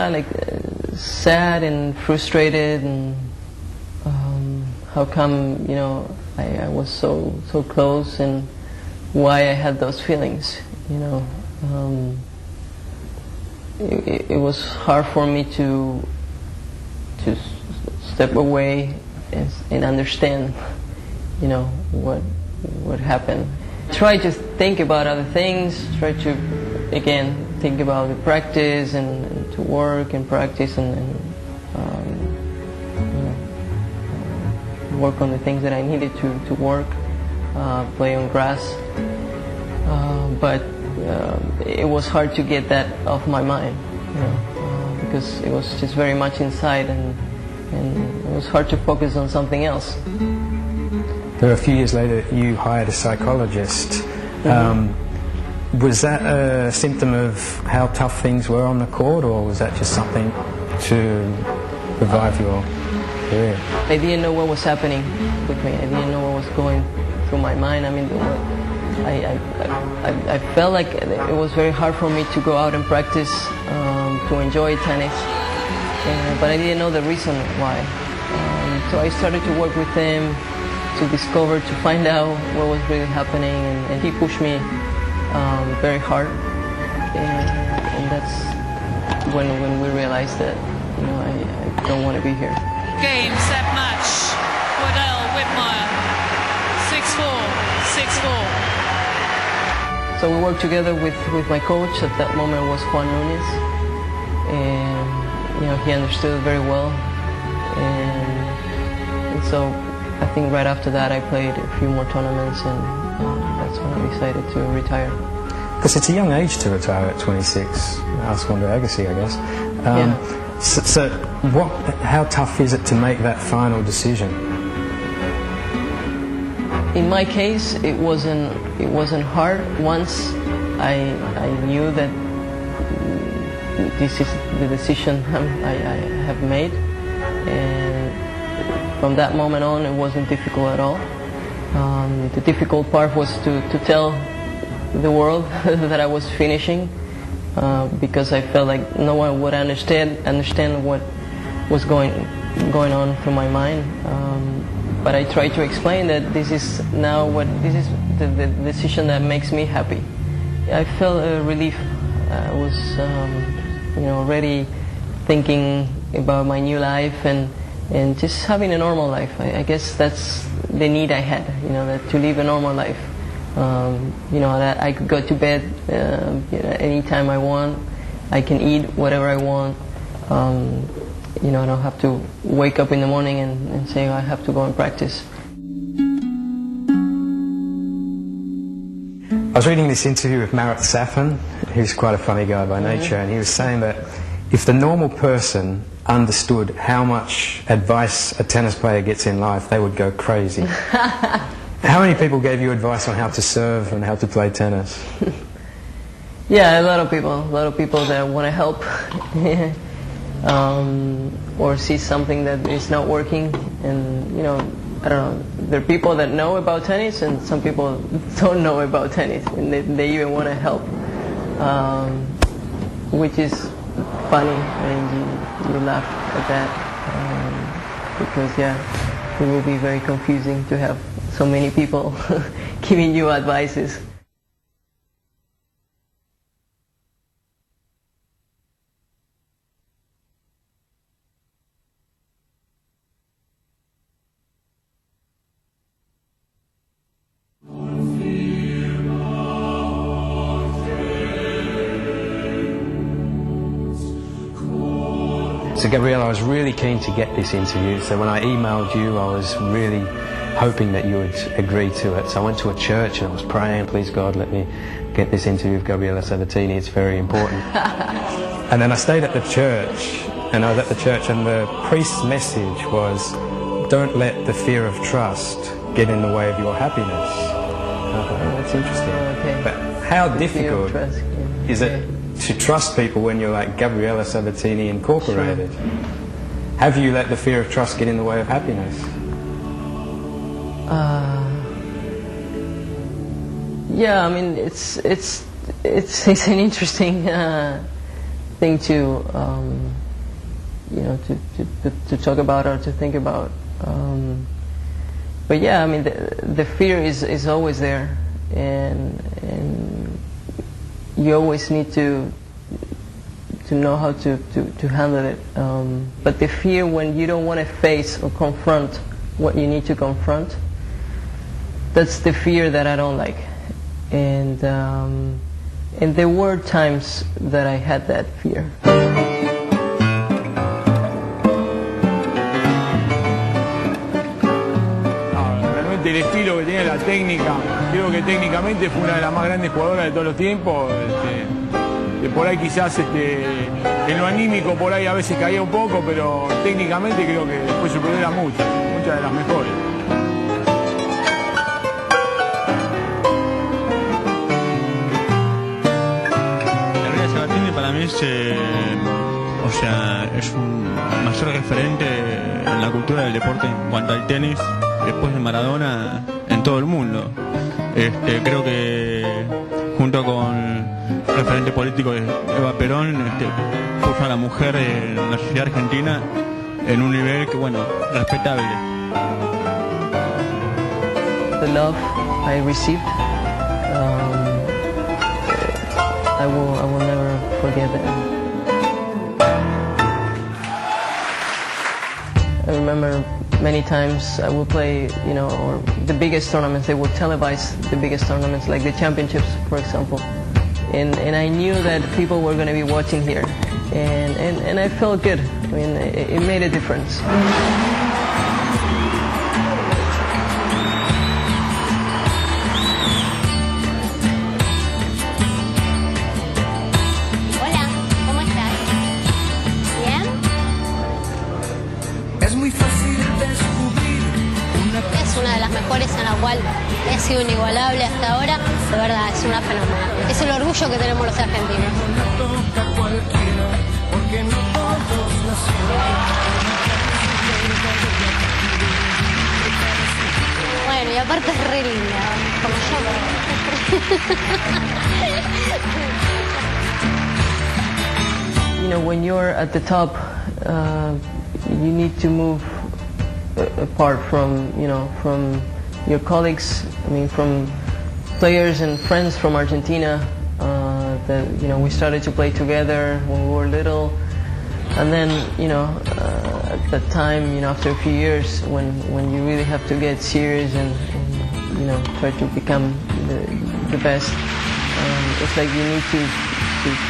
Like sad and frustrated, and how come I was so close, and why I had those feelings. It was hard for me to step away and understand what happened. Try to think about other things. Try to again think about the practice and to work and practice and work on the things that I needed to work, play on grass. But it was hard to get that off my mind, because it was just very much inside, and it was hard to focus on something else. There, a few years later, you hired a psychologist. Was that a symptom of how tough things were on the court, or was that just something to revive your career? I didn't know what was happening with me. I didn't know what was going through my mind. I mean, I felt like it was very hard for me to go out and practice, to enjoy tennis, but I didn't know the reason why. So I started to work with him to discover, to find out what was really happening, and he pushed me very hard, and that's when we realized that I don't want to be here. Game, set, match. Waddell, Whitmire, 6-4, 6-4. So we worked together with my coach. At that moment was Juan Núñez, and he understood very well, and so I think right after that I played a few more tournaments, and that's when I decided to retire. Because it's a young age to retire at 26. Ask Wanda Agassi, I guess. So how tough is it to make that final decision? In my case, it wasn't hard. Once I knew that this is the decision I have made, and from that moment on, it wasn't difficult at all. The difficult part was to tell the world that I was finishing, because I felt like no one would understand what was going on through my mind. But I tried to explain that this is the decision that makes me happy. I felt a relief. I was already thinking about my new life and just having a normal life. I guess that's the need I had, that to live a normal life. That I could go to bed anytime I want. I can eat whatever I want. I don't have to wake up in the morning and say I have to go and practice. I was reading this interview with Marat Safin, who's quite a funny guy by nature, and he was saying that if the normal person understood how much advice a tennis player gets in life, they would go crazy. How many people gave you advice on how to serve and how to play tennis? Yeah, a lot of people that want to help, or see something that is not working, and I don't know. There are people that know about tennis, and some people don't know about tennis, and they even want to help, which is funny. I mean, you laugh at that, because it will be very confusing to have so many people giving you advices. So Gabriela, I was really keen to get this interview, so when I emailed you I was really hoping that you would agree to it. So I went to a church and I was praying, please God, let me get this interview with Gabriela Sabatini, it's very important. And then I stayed at the church, and I was at the church, and the priest's message was, don't let the fear of trust get in the way of your happiness. That's interesting. Okay. But how difficult is it to trust people when you're like Gabriela Sabatini Incorporated? Sure. Have you let the fear of trust get in the way of happiness? Yeah, I mean it's an interesting thing to to talk about or to think about. But yeah, I mean, the fear is always there, and you always need to know how to handle it. But the fear when you don't want to face or confront what you need to confront, that's the fear that I don't like. And there were times that I had that fear. El estilo que tenía, la técnica, creo que técnicamente fue una de las más grandes jugadoras de todos los tiempos. De por ahí quizás en lo anímico por ahí a veces caía un poco, pero técnicamente creo que fue superior a muchas de las mejores. Gabriela Sabatini para mí es un mayor referente en la cultura del deporte en cuanto al tenis, después de Maradona, en todo el mundo. Creo que junto con el referente político de Eva Perón, puso a la mujer en la sociedad argentina en un nivel que, bueno, respetable. The love I received, I will never forget that. I remember many times I would play, or the biggest tournaments, they would televise the biggest tournaments, like the championships, for example. And I knew that people were going to be watching here. And I felt good. I mean, it made a difference. Hola, ¿cómo estás? ¿Bien? Es muy fácil descubrir Es una de las mejores en la cual he sido inigualable hasta ahora. De verdad, es una fenomenal. Es el orgullo que tenemos los argentinos. toca a cualquiera, porque no todos Bueno, y aparte es re linda, como yo. When you're at the top, you need to move apart from, from your colleagues. I mean, from players and friends from Argentina. That we started to play together when we were little, and then at that time, after a few years, when you really have to get serious and try to become the best, it's like you need to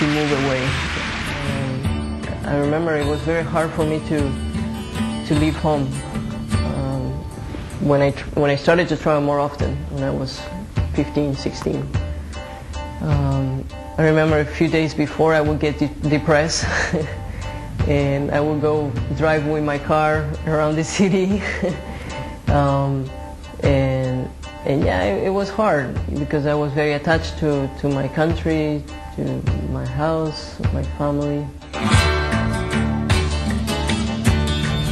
move away. I remember it was very hard for me to leave home. When I started to travel more often, when I was 15, 16. I remember a few days before I would get depressed and I would go drive with my car around the city. And yeah, it was hard because I was very attached to my country, to my house, my family.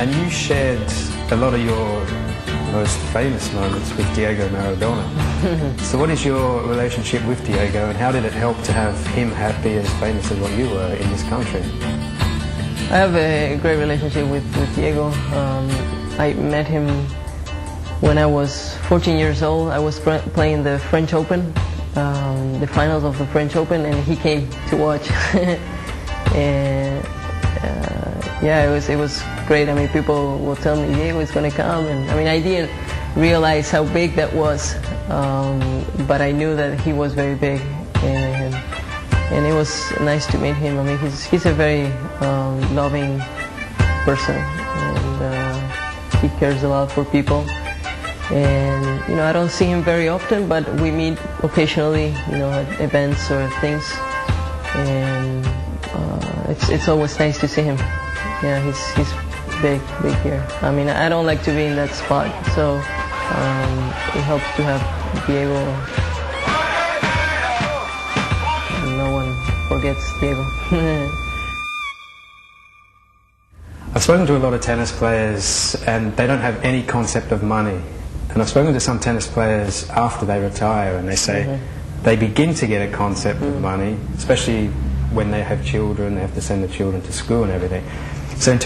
And you shared a lot of your most famous moments with Diego Maradona. So what is your relationship with Diego, and how did it help to have him happy as famous as what you were in this country? I have a great relationship with Diego. I met him when I was 14 years old. I was playing the French Open, the finals of the French Open, and he came to watch. And yeah, it was great. I mean, people will tell me Diego is going to come, and I mean, I didn't realize how big that was, but I knew that he was very big, and it was nice to meet him. I mean, he's a very loving person, and he cares a lot for people. And I don't see him very often, but we meet occasionally, at events or things, and it's always nice to see him. Yeah, he's big here. I mean, I don't like to be in that spot, so it helps to have Diego. No one forgets Diego. I've spoken to a lot of tennis players and they don't have any concept of money. And I've spoken to some tennis players after they retire and they say they begin to get a concept of money, especially when they have children, they have to send the children to school and everything. So in